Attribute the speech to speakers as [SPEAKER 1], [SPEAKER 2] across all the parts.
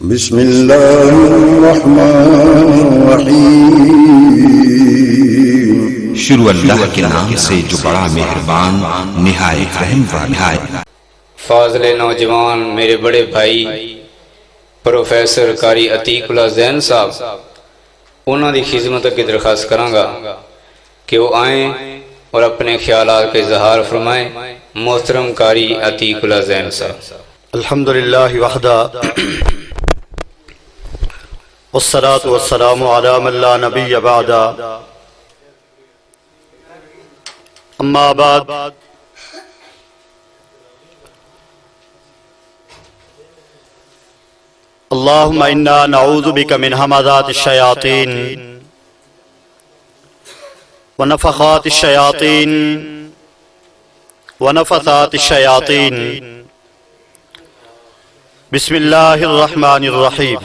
[SPEAKER 1] बिस्मिल्लाहिर्रहमानिर्रहीम। शुरू अल्लाह के नाम से जो बड़ा मेहरबान निहायत रहम वाला है।
[SPEAKER 2] फाज़िल नौजवान मेरे बड़े भाई प्रोफेसर कारी अतीकुल्ला ज़ैन साहब, उन्होंने खिदमत की दरखास्त करांगा कि वो आएँ और अपने ख्यालात के इजहार फरमाएँ। मोहतरम कारी अतीकुल्ला ज़ैन साहब।
[SPEAKER 3] अल्हम्दुलिल्लाहि वहदा वस्सलातु वस्सलामु अला मन ला नबिय्य बअदा, अम्मा बाद। अल्लाहुम्मा इन्ना नऊज़ु बिका मिन हमाज़ातिश शयातीन व नफ़ख़ातिश शयातीन व नफ़सातिश शयातीन। बिस्मिल्लाहिर्रहमानिर्रहीम।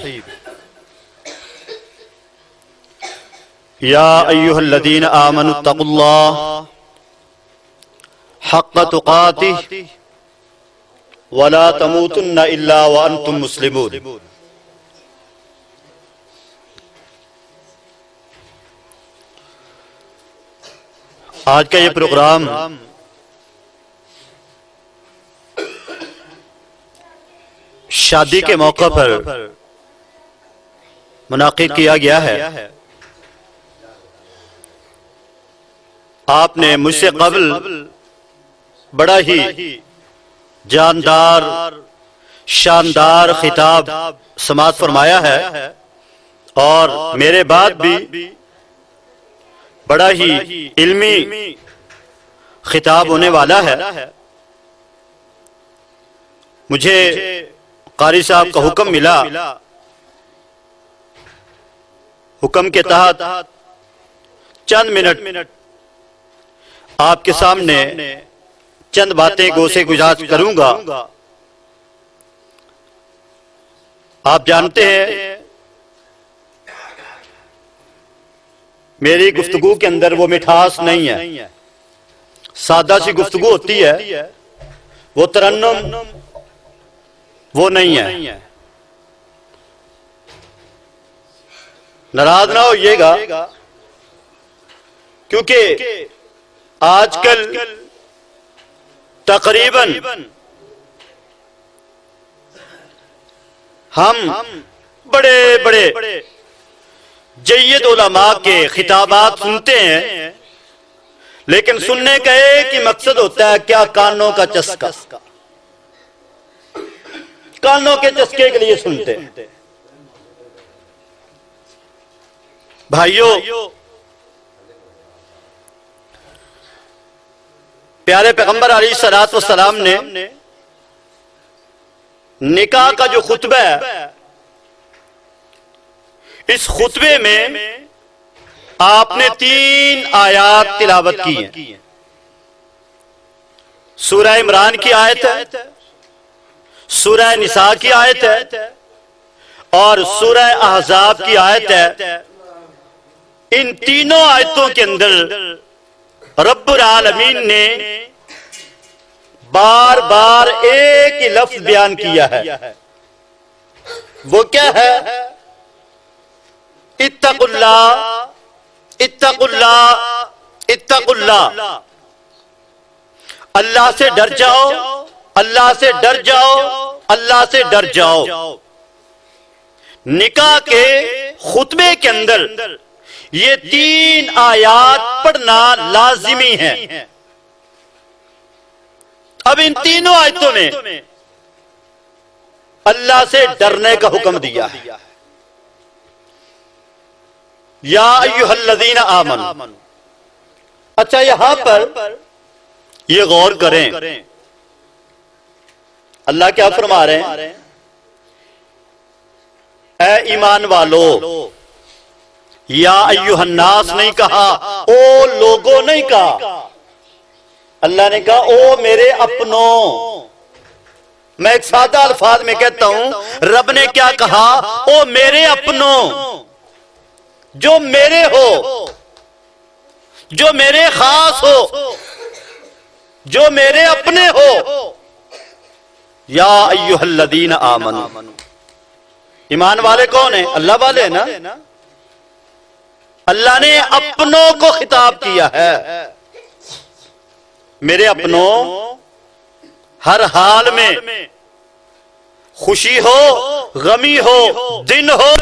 [SPEAKER 3] या अय्युहल्लज़ीना आमनुत्तक़ुल्लाह हक़्क़ तुक़ातिह वला तमूतुन्ना इल्ला व अंतुम मुस्लिमून। आज का ये प्रोग्राम शादी के मौके पर मुनाकिद किया गया है। आपने मुझसे कबल बड़ा ही जानदार शानदार खिताब समाअत फरमाया है और मेरे बाद भी बड़ा ही इल्मी खिताब होने वाला है। मुझे कारी साहब का हुक्म मिला, हुक्म के तहत चंद मिनट आपके सामने चंद बातें गोसे गुजार करूंगा। आप जानते हैं मेरी गुफ्तगू के अंदर वो मिठास नहीं है, सादा सी गुफ्तगू होती है, वो तरन्नुम वो नहीं है। नाराज ना होइएगा, क्योंकि आजकल तकरीबन हम बड़े बड़े जय्यद उलमा के खिताबात सुनते हैं, लेकिन सुनने का एक ही मकसद होता है, क्या कानों का चस्का, कानों के चस्के के लिए सुनते हैं। भाइयों, प्यारे पैगंबर अलैहिस्सलातु वस्सलाम ने निकाह का जो खुतबा है, इस खुतबे में आपने 3 आयात तिलावत की हैं। सूरह इमरान की आयत है, सूरह निसा की आयत है और सूरह अहज़ाब की आयत है। इन तीनों आयतों के अंदर रब्बुल आलमीन ने बार बार एक ही लफ्ज बयान किया है। वो क्या है? इत्तकुल्लाह, इत्तकुल्लाह, इत्तकुल्लाह। अल्लाह से डर जाओ, अल्लाह से डर जाओ, अल्लाह से डर जाओ। निकाह के खुतबे के अंदर ये 3 आयात पढ़ना लाजिमी है। अब इन तीनों आयतों में अल्लाह से डरने का हुक्म दिया है। या अय्युहल्लज़ीना आमनू। अच्छा, यहां पर ये गौर करें, अल्लाह क्या फरमा रहे हैं? ऐ ईमान वालो। या अय्युहन्नास नहीं कहा, ओ लोगों नहीं कहा। अल्लाह ने कहा ओ मेरे अपनों। मैं एक सादा अल्फाज में कहता हूं, रब ने क्या कहा? ओ मेरे अपनों, जो मेरे हो, जो मेरे खास हो, जो मेरे अपने हो। या अय्युहल्लज़ीना आमनू, ईमान वाले कौन है? अल्लाह वाले ना। अल्लाह ने अपनों को खिताब किया है, मेरे अपनों, हर हाल में, खुशी हो, गमी हो, दिन हो,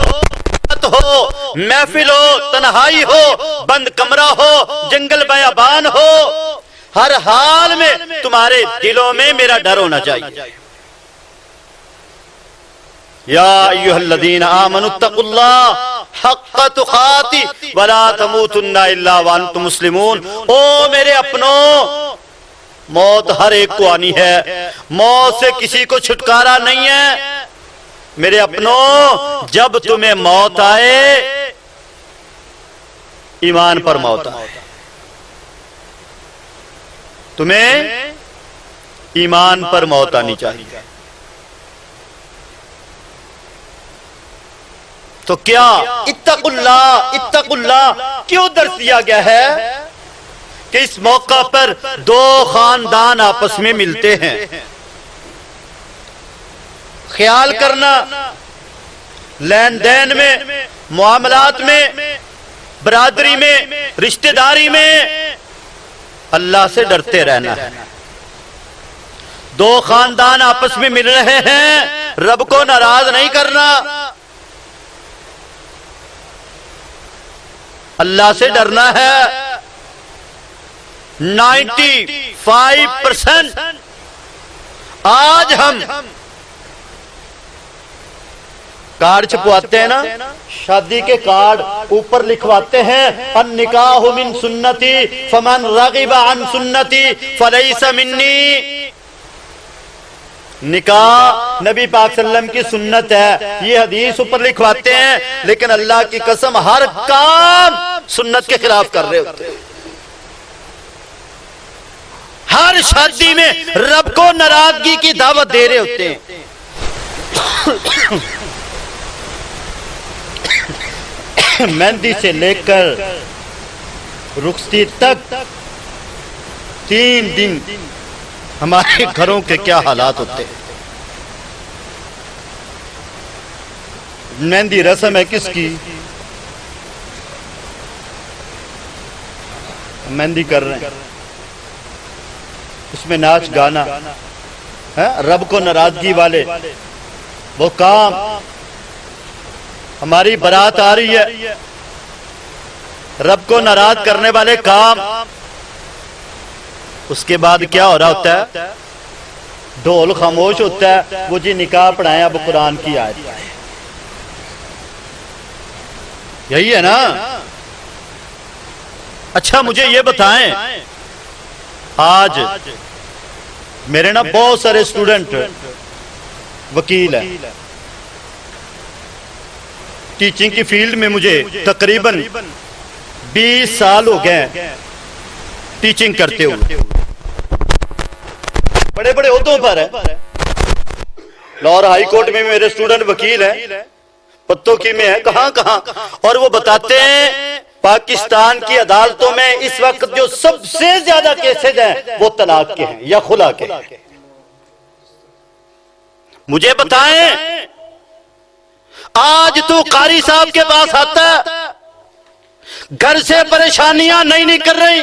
[SPEAKER 3] रात हो, महफिल हो, तन्हाई हो, बंद कमरा हो, जंगल बयाबान हो, हर हाल में तुम्हारे दिलों में मेरा डर होना चाहिए। या अय्युहल्लज़ीना आमनुत्तकुल्लाह हक़्क़ तुक़ाती वला तमूतुन्ना इल्ला व अंतुम मुस्लिमून। ओ मेरे अपनों, मौत हर एक को आनी है, मौत से किसी को छुटकारा नहीं है। मेरे अपनों, जब तुम्हें मौत आए, ईमान पर मौत आए। तुम्हें ईमान पर मौत आनी चाहिए। तो क्या इत्तकुल्लाह, इत्तकुल्लाह क्यों दर्ज दिया गया है कि इस मौका पर दो खानदान आपस में मिलते हैं? ख्याल करना, लेन देन में, मुआमलात में, बरादरी में, रिश्तेदारी में अल्लाह से डरते रहना है। दो खानदान आपस में मिल रहे हैं, रब को नाराज नहीं करना, अल्लाह से डरना है। 95% आज हम कार्ड छपवाते हैं ना, शादी के कार्ड ऊपर लिखवाते हैं, अन निकाहु मिन सुन्नती फमन रगिबा अन सुन्नती फलैसा मिन्नी। निकाह नबी पाक सल्लम की सुन्नत है, ये हदीस ऊपर लिखवाते हैं, लेकिन अल्लाह की कसम हर काम सुन्नत के खिलाफ कर रहे होते हैं। हर शादी में रब को नाराजगी की दावत दे रहे होते हैं। मेहंदी से लेकर रुखसती तक 3 दिन हमारे घरों के क्या हालात होते हैं। मेहंदी रस्म है किसकी? मेहंदी कर रहे हैं, उसमें नाच गाना है, रब को नाराजगी वाले वो काम। हमारी बारात आ रही है, रब को नाराज करने वाले काम। उसके बाद क्या हो रहा होता है? ढोल खामोश होता है, वो जी निकाह पढ़ाएं, अब कुरान की आयत। यही है ना? अच्छा मुझे ये बताएं, आज मेरे ना बहुत सारे स्टूडेंट वकील हैं, टीचिंग की फील्ड में मुझे तकरीबन 20 साल हो गए टीचिंग करते हुए, बड़े बड़े ओहदों पर है। लाहौर हाई कोर्ट में मेरे स्टूडेंट वकील हैं, पत्तों की में है, कहां कहां। और वो बताते हैं पाकिस्तान की अदालतों में इस वक्त जो सबसे ज्यादा केसेज हैं वो तलाक के हैं या खुला के। मुझे बताएं, आज तू कारी साहब के पास आता, घर से परेशानियां नहीं निकल रही,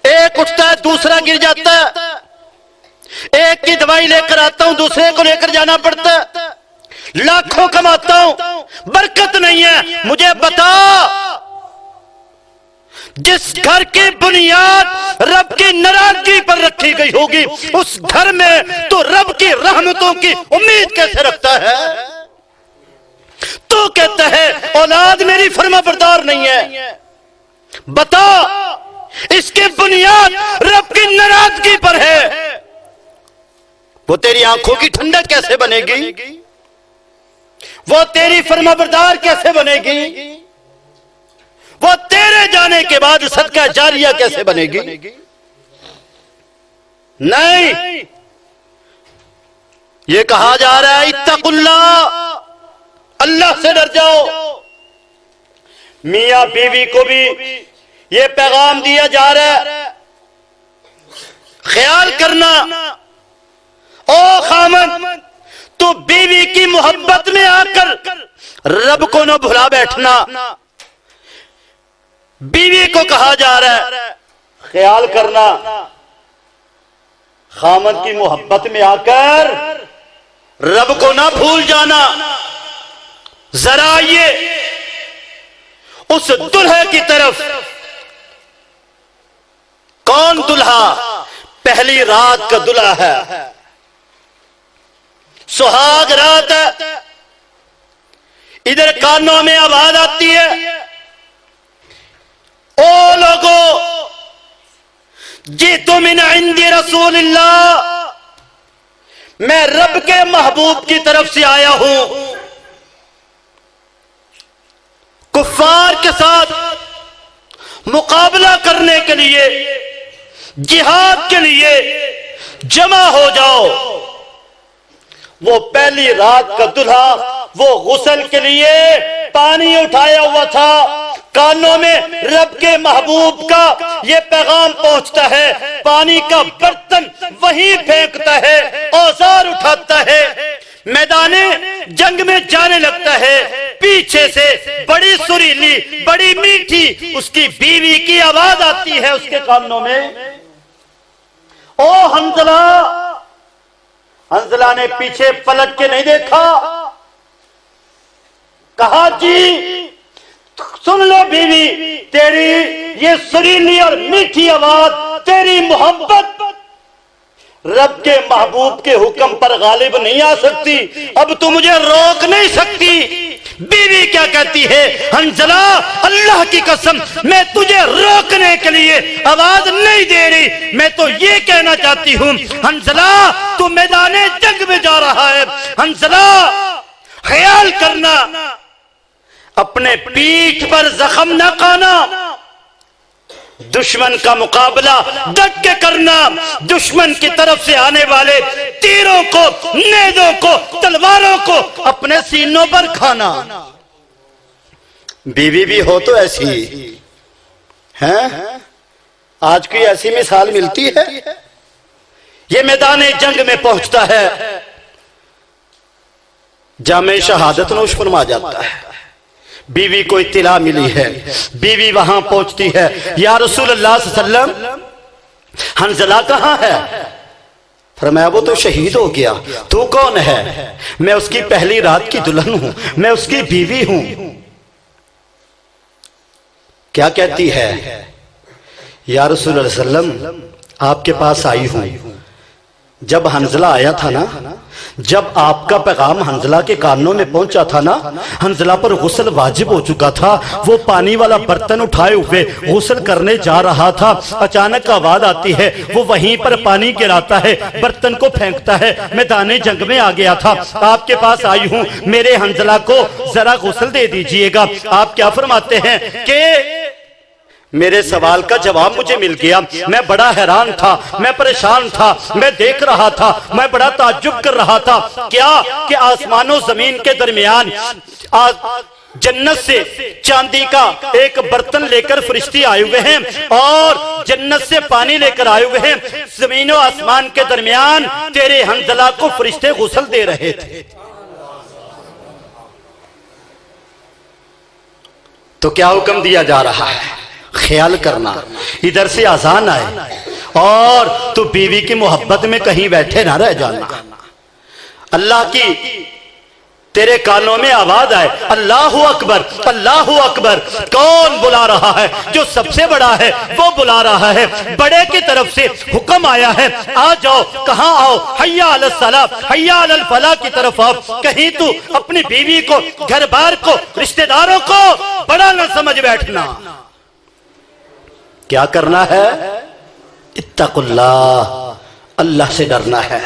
[SPEAKER 3] एक उठता है दूसरा गिर जाता है, एक की दवाई लेकर आता हूं दूसरे को लेकर जाना पड़ता है, लाखों कमाता हूं, बरकत नहीं है। मुझे बता, जिस घर की बुनियाद रब की नाराजगी पर रखी गई होगी, उस घर में तो रब की रहमतों की उम्मीद कैसे रखता है? तो कहता है औलाद मेरी फर्माबरदार नहीं है। बता, इसकी बुनियाद रब की नाराजगी पर है, वो तेरी आंखों की ठंडक कैसे बनेगी? वो तेरी फर्माबरदार कैसे बनेगी? वो तेरे जाने के बाद सदका जारिया कैसे बनेगी? नहीं, ये कहा जा रहा है इत्तकुल्लाह, अल्लाह से डर जाओ। मियां बीवी को भी ये पैगाम दिया जा रहा है, ख्याल करना। ओ खामद, तू बीवी की मोहब्बत में आ रब को न भुला बैठना। बीवी को कहा जा रहा है ख्याल करना, खामद की मोहब्बत में आकर रब को ना भूल जाना। जरा ये उस दुल्हे की तरफ, कौन दुल्हा? पहली रात का दुल्हा है, सुहाग रात है। इधर कानों में आवाज आती है, ओ लोगों, जी तुम इन इंदी रसूलिल्लाह, मैं रब के महबूब की तरफ से आया हूं। कुफ्फार के साथ मुकाबला करने के लिए, जिहाद के लिए जमा हो जाओ। वो पहली रात का दुल्हा, वो गुस्ल के लिए पानी उठाया हुआ था। कानों में रब के महबूब का ये पैगाम पहुंचता है, पानी का बर्तन वहीं फेंकता है, औजार उठाता है, मैदाने जंग में जाने लगता है। पीछे से बड़ी सुरीली, बड़ी मीठी उसकी बीवी की आवाज आती है उसके कानों में, ओ हंजला। हंजला ने पीछे पलट के नहीं देखा, कहा जी सुन लो बीवी, तेरी ये सुरीली और मीठी आवाज, तेरी मोहब्बत रब के महबूब के हुक्म पर गालिब नहीं आ सकती। अब तू मुझे रोक नहीं सकती। बीवी क्या कहती है? हंजला, अल्लाह की कसम, मैं तुझे रोकने के लिए आवाज नहीं दे रही। मैं तो ये कहना चाहती हूँ, हंजला तू मैदाने जंग में जा रहा है। हंजला ख्याल करना, अपने पीठ पर जख्म न खाना, दुश्मन का मुकाबला डट के करना, दुश्मन की तरफ से आने वाले तीरों को, नेज़ों को, तलवारों को अपने सीनों पर खाना। बीवी भी हो तो ऐसी है, आज कोई ऐसी मिसाल मिलती है? ये मैदान जंग में पहुंचता है, जामे शहादत नोश फरमा जाता है। बीवी को इत्तिला मिली है, बीवी वहां पहुंचती है, या रसूल अल्लाह सल्लल्लाहु अलैहि वसल्लम हंजला कहां है? फरमाया वो तो शहीद हो गया। तू कौन है? मैं उसकी पहली रात की दुल्हन हूं, मैं उसकी बीवी हूं। क्या कहती है? या रसूल अल्लाह सल्लल्लाहु अलैहि वसल्लम आपके पास आई हूं। जब हंजला आया था ना, जब आपका पैगाम हंजला के कानों में पहुंचा था ना, हंजला पर गुस्ल वाजिब हो चुका था। वो पानी वाला बर्तन उठाए हुए गुस्ल करने जा रहा था। अचानक आवाज आती है, वो वहीं पर पानी गिराता है, बर्तन को फेंकता है। मैदाने जंग में आ गया था, आपके पास आई हूं, मेरे हंजला को जरा गुस्ल दे दीजिएगा। आप क्या फरमाते हैं कि मेरे सवाल का जवाब मुझे मिल गया। मैं बड़ा हैरान था, मैं परेशान था, मैं देख रहा था, मैं बड़ा ताज्जुब कर रहा था। क्या कि आसमानों जमीन के दरमियान जन्नत से चांदी का एक बर्तन लेकर फरिश्ते आए हुए हैं और जन्नत से पानी लेकर आए हुए हैं। जमीन और आसमान के दरमियान तेरे हंजला को फरिश्ते गुस्ल दे रहे थे। तो क्या हुक्म दिया जा रहा है? ख्याल करना, इधर से आसान आए और तू बीवी की मोहब्बत में कहीं बैठे ना रह जाना। अल्लाह की तेरे कानों में आवाज आए, अल्लाहु अकबर, अल्लाहु अकबर। कौन बुला रहा है? जो सबसे बड़ा है वो बुला रहा है। बड़े की तरफ से हुक्म आया है, आ जाओ। कहां आओ? हय्या अलल सलाह, हय्या अलल फलाह की तरफ आओ। कहीं तू अपनी बीवी को, घर बार को, रिश्तेदारों को बड़ा न समझ बैठना। क्या करना है? इत्तकुल्लाह, अल्लाह से डरना है।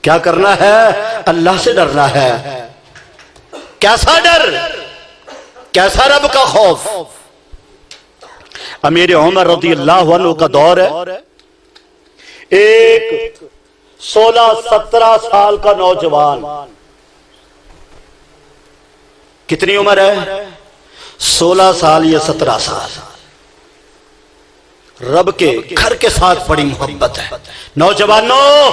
[SPEAKER 3] क्या करना है? अल्लाह से डरना है। कैसा डर? कैसा रब का खौफ? अमीर उमर रज़ियल्लाहु अन्हु का दौर है। एक 16-17 साल का नौजवान, कितनी उम्र है? 16 साल या 17 साल। रब के घर के साथ बड़ी मोहब्बत है। नौजवानों,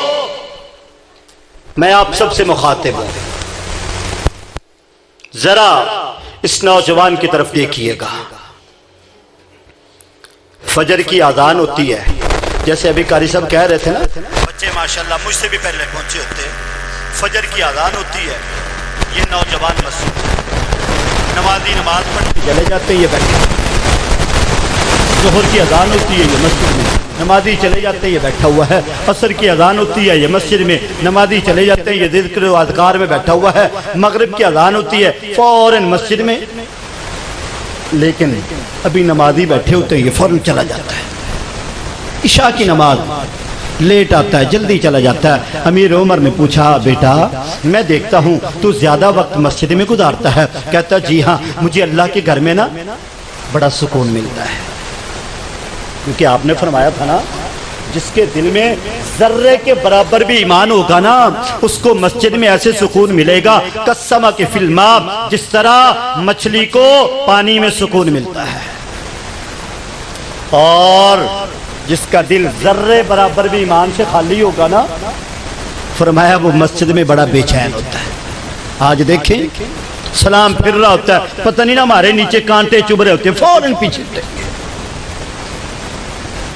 [SPEAKER 3] मैं आप सबसे मुखातिब हूं, जरा इस नौजवान की तरफ देखिएगा। फजर की आजान होती है, जैसे अभी कारी साहब कह रहे थे ना, बच्चे माशाल्लाह मुझसे भी पहले पहुंचे होते। फजर की आजान होती है, ये नौजवान मस्जिद नमाजी नमाज पढ़ के चले जाते हैं, ये बैठे। जोहर की अजान होती है, ये मस्जिद में नमाजी चले जाते हैं, ये बैठा हुआ है। असर की अजान होती है, ये मस्जिद में नमाजी चले जाते हैं, ये जिक्र व अज़कार में बैठा हुआ है। मगरिब की अजान होती है, फौरन मस्जिद में, लेकिन अभी नमाजी बैठे होते हैं, ये फौरन चला जाता है। इशा की नमाज लेट आता है, जल्दी चला जाता है। अमीर उमर ने पूछा, बेटा मैं देखता हूँ तू ज्यादा वक्त मस्जिद में गुजारता है। कहता जी हाँ, मुझे अल्लाह के घर में ना बड़ा सुकून मिलता है, क्योंकि आपने फरमाया था ना, जिसके दिल में जर्रे के बराबर भी ईमान होगा ना, उसको मस्जिद में ऐसे सुकून मिलेगा कस्समा के फिल्मा, जिस तरह मछली को पानी में सुकून मिलता है। और जिसका दिल जर्रे बराबर भी ईमान से खाली होगा ना, फरमाया वो मस्जिद में बड़ा बेचैन होता है। आज देखें, सलाम फिर रहा होता है, पता नहीं ना हमारे नीचे कांटे चुभ रहे होते हैं, फौरन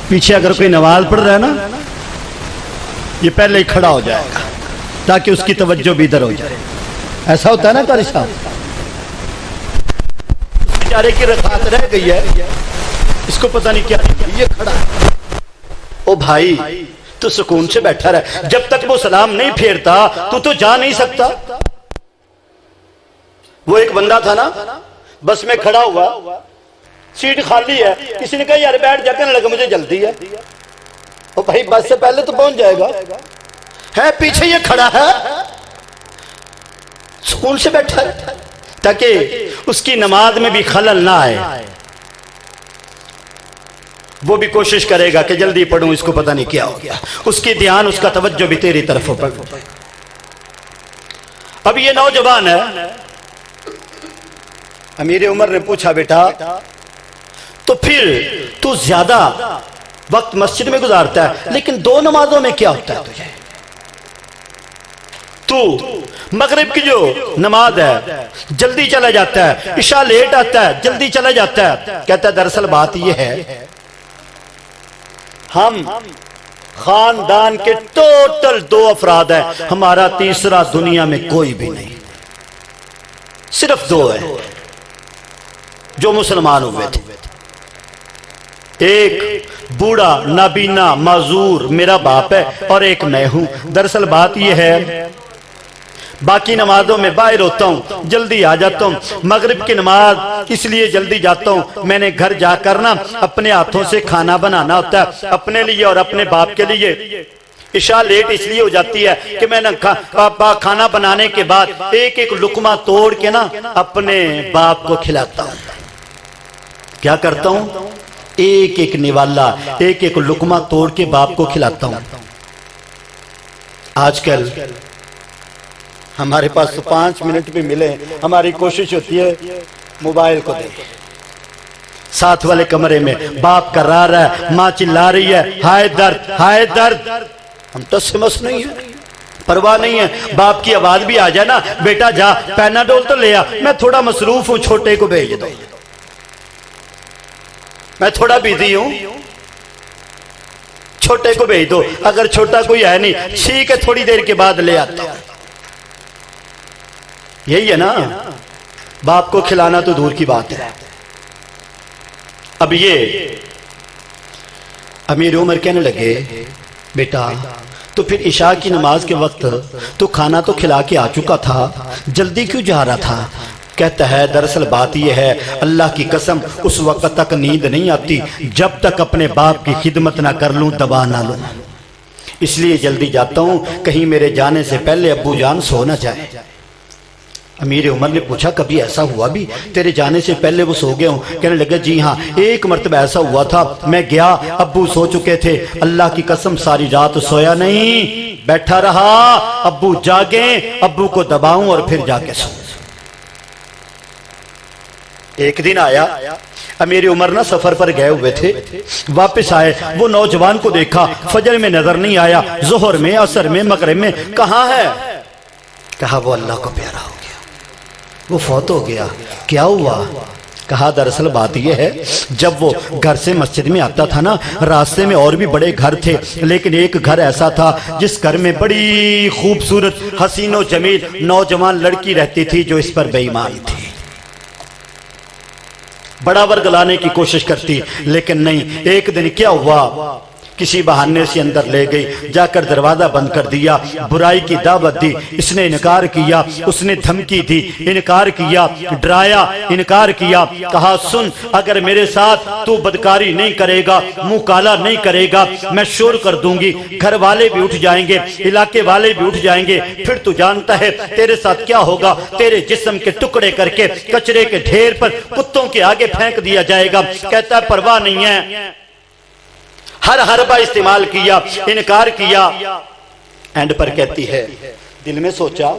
[SPEAKER 3] पीछे अगर कोई नमाज पढ़ रहा है ना, ये पहले ही खड़ा हो जाएगा ताकि उसकी तवज्जो भी इधर हो जाए। ऐसा होता है ना कारी साहब, बेचारे की रकात रह गई है, इसको पता नहीं क्या, ये खड़ा है। ओ भाई तू सुकून से बैठा रहे, जब तक वो सलाम नहीं फेरता तू तो जा नहीं सकता। वो एक बंदा था ना, बस में खड़ा हुआ, सीट खाली है, किसी ने कहा यार बैठ जा, कहने लगा मुझे जल्दी है। ओ भाई बस से पहले तो पहुंच जाएगा, है पीछे ये खड़ा है, सुकून से बैठा है ताकि उसकी नमाज में भी खलल ना आए। वो भी कोशिश करेगा कि जल्दी पढ़ूं, इसको पता नहीं क्या हो गया, उसकी ध्यान उसका तवज्जो भी तेरी तरफ हो। अब ये नौजवान है, अमीर उमर ने पूछा, बेटा तो फिर तू ज्यादा वक्त मस्जिद में गुजारता है, लेकिन दो नमाजों में क्या होता है तुझे? तू मगरिब की जो नमाज है जल्दी चला जाता है, इशा लेट आता है जल्दी चला जाता है। कहता है दरअसल बात यह है, हम खानदान के टोटल 2 अफराद हैं, हमारा तीसरा दुनिया में कोई भी नहीं, सिर्फ 2 है जो मुसलमान हुए थे। एक बूढ़ा नाबीना माजूर मेरा बाप है और एक मैं हूं। दरअसल बात यह है, बाकी नमाजों में बाहर होता हूं, जल्दी आ जाता हूं। मगरिब की नमाज इसलिए जल्दी जाता हूं, मैंने घर जाकर ना अपने हाथों से खाना बनाना होता है अपने लिए और अपने बाप के लिए। इशा लेट इसलिए हो जाती है कि मैं ना खाना बनाने के बाद एक एक लुकमा तोड़ के ना अपने बाप को खिलाता हूं। क्या करता हूं? एक एक निवाला, एक एक लुकमा तोड़ के बाप को खिलाता हूं। आजकल हमारे पास तो 5 मिनट भी मिले, हमारी कोशिश होती है मोबाइल को देखें। साथ वाले कमरे में बाप कर्रा रहा है, माँ चिल्ला रही है, हाय दर्द हाय दर्द। हम तो समझ नहीं है, परवाह नहीं है। बाप की आवाज भी आ जाए ना, बेटा जा पैनाडोल तो ले आ, मैं थोड़ा मसरूफ हूं, छोटे को भेज दो, मैं थोड़ा बिजी हूं, छोटे को भेज दो। अगर छोटा कोई है नहीं, ठीक है थोड़ी देर के बाद ले आता हूं। यही है ना, बाप को खिलाना तो दूर की बात है। अब ये अमीर उमर कहने लगे, बेटा तो फिर इशा की नमाज के वक्त तो खाना तो खिला के आ चुका था, जल्दी क्यों जा रहा था? कहता है दरअसल बात यह है, अल्लाह की कसम उस वक्त तक नींद नहीं आती जब तक अपने बाप की खिदमत ना कर लूं, दबा ना लूं, इसलिए जल्दी जाता हूं, कहीं मेरे जाने से पहले अब्बू जान सो ना जाए। अमीर उमर ने पूछा, कभी ऐसा हुआ भी तेरे जाने से पहले वो सो गए हों? कहने लगे जी हाँ, एक मर्तबा ऐसा हुआ था, मैं गया अब्बू सो चुके थे, अल्लाह की कसम सारी रात सोया नहीं, बैठा रहा, अब्बू जागे, अब्बू को दबाऊं और फिर जाके सो। एक दिन आया, अमीर उमर ना सफर पर गए हुए थे, वापस आए, वो नौजवान को देखा, फजर में नजर नहीं आया, जोहर में, असर में, मगरिब में, कहां है? कहा वो अल्लाह को प्यारा हो गया। वो फौत हो गया। क्या हुआ? कहा दरअसल बात यह है, जब वो घर से मस्जिद में आता था ना, रास्ते में और भी बड़े घर थे, लेकिन एक घर ऐसा था जिस घर में बड़ी खूबसूरत हसीनो जमील नौजवान लड़की रहती थी जो इस पर बेईमान थी। बड़ा वर्गलाने की कोशिश करती, लेकिन नहीं। एक दिन क्या हुआ, किसी बहाने से अंदर ले गई, जाकर दरवाजा बंद कर दिया, बुराई की दावत दी, इसने इनकार किया, उसने धमकी दी, इनकार किया, डराया, इनकार किया। कहा सुन, अगर मेरे साथ तू बदकारी नहीं करेगा, मुंह काला नहीं करेगा, मैं शोर कर दूंगी, घर वाले भी उठ जाएंगे, इलाके वाले भी उठ जाएंगे, फिर तू जानता है तेरे साथ क्या होगा, तेरे जिस्म के टुकड़े करके कचरे के ढेर पर कुत्तों के आगे फेंक दिया जाएगा। कहता है परवाह नहीं है, हर हरबा इस्तेमाल किया, इनकार किया। एंड पर कहती है, दिल में सोचा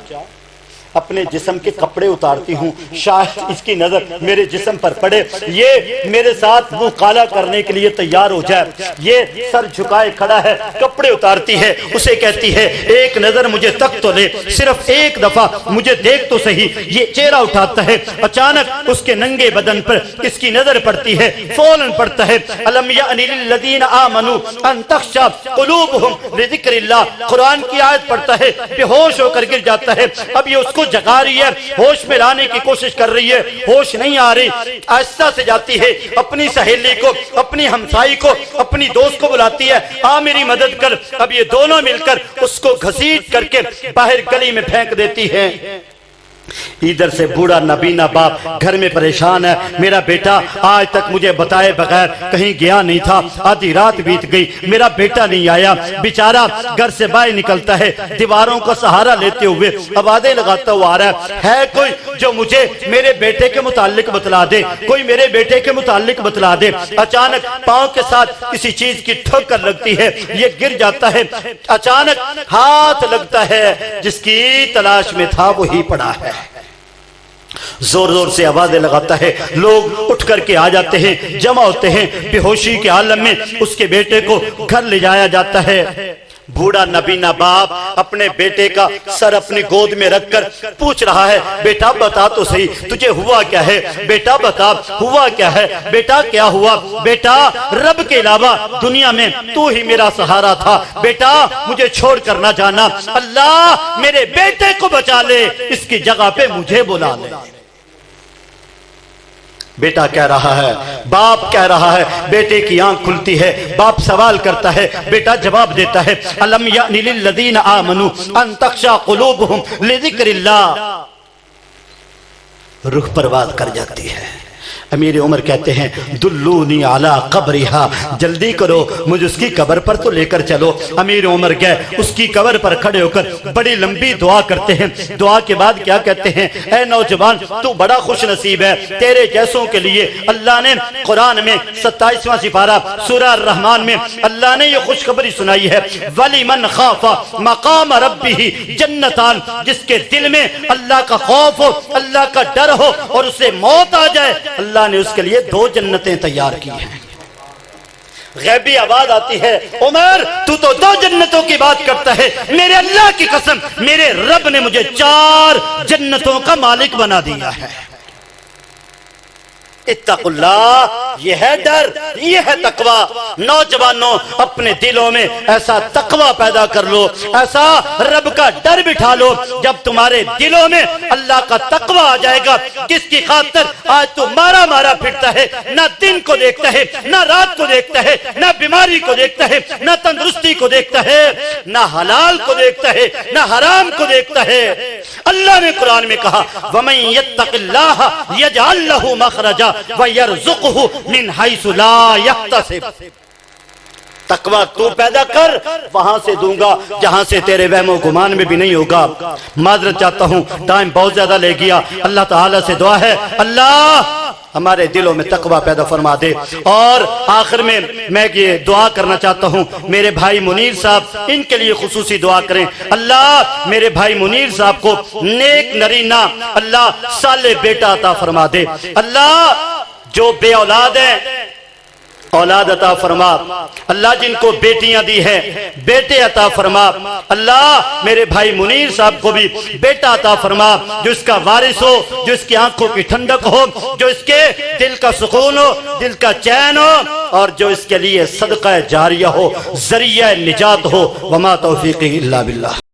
[SPEAKER 3] अपने जिस्म के कपड़े उतारती हूँ, शायद इसकी नजर मेरे जिस्म पर पड़े, ये मेरे साथ मुंह काला करने के लिए तैयार हो जाए। ये सर झुकाए खड़ा है, कपड़े उतारती है, उसे कहती है एक नजर मुझे तक तो ले, सिर्फ एक दफा मुझे देख तो सही। ये चेहरा उठाता है, अचानक उसके नंगे बदन पर किसकी नजर पड़ती है, फौरन पड़ता है अलम यानी लिल्लज़ीना आमनू अन तख़शा क़ुलूबुहुम लिज़िक्रिल्लाह। कुरान की आयत पढ़ता है, बेहोश होकर गिर जाता है। अब ये उसको जगा रही है, होश में लाने की कोशिश कर रही है, होश नहीं आ रही। आहिस्ता से जाती है, अपनी सहेली को, अपनी हमसाई को, अपनी दोस्त को बुलाती है, आ मेरी मदद कर। अब ये दोनों मिलकर उसको घसीट करके बाहर गली में फेंक देती है। इधर से बूढ़ा नबीना बाप घर में परेशान है, मेरा बेटा आज तक मुझे बताए बगैर कहीं गया नहीं था, आधी रात बीत गई, मेरा बेटा नहीं आया। बेचारा घर से बाहर निकलता है, दीवारों का सहारा लेते हुए आवाजें लगाता हुआ आ रहा है कोई जो मुझे मेरे बेटे के मुतालिक बतला दे, कोई मेरे बेटे के मुतालिक बतला दे। अचानक पांव के साथ किसी चीज की ठोकर लगती है, ये गिर जाता है। अचानक हाथ लगता है, जिसकी तलाश में था वही पड़ा है। जोर जोर से आवाजें लगाता है, लोग उठ करके आ जाते हैं, जमा होते हैं। बेहोशी के आलम में उसके बेटे को घर ले जाया जाता है। बूढ़ा नबीना बाप अपने बेटे का सर अपनी गोद में रखकर पूछ रहा है, बेटा बता तो सही, तुझे हुआ क्या है, बेटा बता हुआ क्या है, बेटा क्या हुआ। बेटा रब के अलावा दुनिया में तू ही मेरा सहारा था, बेटा मुझे छोड़ कर ना जाना, अल्लाह मेरे बेटे को बचा ले, इसकी जगह पे मुझे बुला ले। बेटा कह रहा है, बाप कह रहा है, बेटे की आंख खुलती है, बाप सवाल करता है, बेटा जवाब देता है अलम यानी लिल्लज़ीना आमनू अन तख़शा क़ुलूबुहुम लिज़िक्रिल्लाह। रूह परवाज़ कर जाती है। अमीर उमर कहते हैं दुल्लूनी अला कब्रिहा, जल्दी करो मुझे उसकी कब्र पर तो लेकर चलो। अमीर उमर गए, उसकी कब्र पर खड़े होकर बड़ी लंबी दुआ करते हैं। दुआ के बाद क्या कहते हैं, ऐ नौजवान तू बड़ा खुश नसीब है, तेरे जैसों के लिए अल्लाह ने कुरान में 27वां सिपारा सूरह रहमान में अल्लाह ने ये खुशखबरी सुनाई है, वलिमन खाफा मकाम रब्बिही जन्नतान, जिसके दिल में अल्लाह का खौफ हो, अल्लाह का डर हो और उसे मौत आ जाए, अल्लाह ने उसके लिए 2 जन्नतें तैयार की हैं। गैबी आवाज आती है, उमर तू तो 2 जन्नतों की बात करता है, मेरे अल्लाह की कसम मेरे रब ने मुझे 4 जन्नतों का मालिक बना दिया है। इत्तकुल्लाह, यह है डर, यह है तकवा। नौजवानों अपने दिलों में ऐसा तकवा पैदा कर लो, ऐसा रब का डर बिठा लो। जब तुम्हारे दिलों में अल्लाह का तकवा आ जाएगा, किसकी खातिर आज तू मारा मारा फिरता है, ना दिन को देखता है, ना रात को देखता है, ना बीमारी को देखता है, ना तंदुरुस्ती को देखता है, ना हलाल को देखता है, ना हराम को देखता है। अल्लाह ने कुरान में कहा वमन यत्तकिल्लाह यजअल लहू मखरजा वयरज़ुक़हु मिन हैसु ला यहतसिब। तकवा तू पैदा कर, वहां से दूंगा जहां से तेरे वहमो गुमान में भी नहीं होगा। माजरत चाहता हूं, टाइम बहुत ज्यादा ले गया। अल्लाह ताला से दुआ है अल्लाह हमारे दिलों में तकवा पैदा फरमा दे। और आखिर में मैं ये दुआ करना चाहता हूं, मेरे भाई मुनीर साहब, इनके लिए खुसूसी दुआ करें। अल्लाह मेरे भाई मुनीर साहब को नेक नरीना अल्लाह साले बेटा अता फरमा दे। अल्लाह जो बे औलाद है औलाद अता फरमा। अल्लाह जिनको बेटियां दी हैं बेटे अता फरमा। अल्लाह मेरे भाई मुनीर साहब को भी बेटा अता फरमा, जो इसका वारिस हो, जो इसकी आंखों की ठंडक हो, जो इसके दिल का सुकून हो, दिल का चैन हो, और जो इसके लिए सदका जारिया हो, जरिया निजात हो। वमा तौफीकी इल्ला बिल्लाह।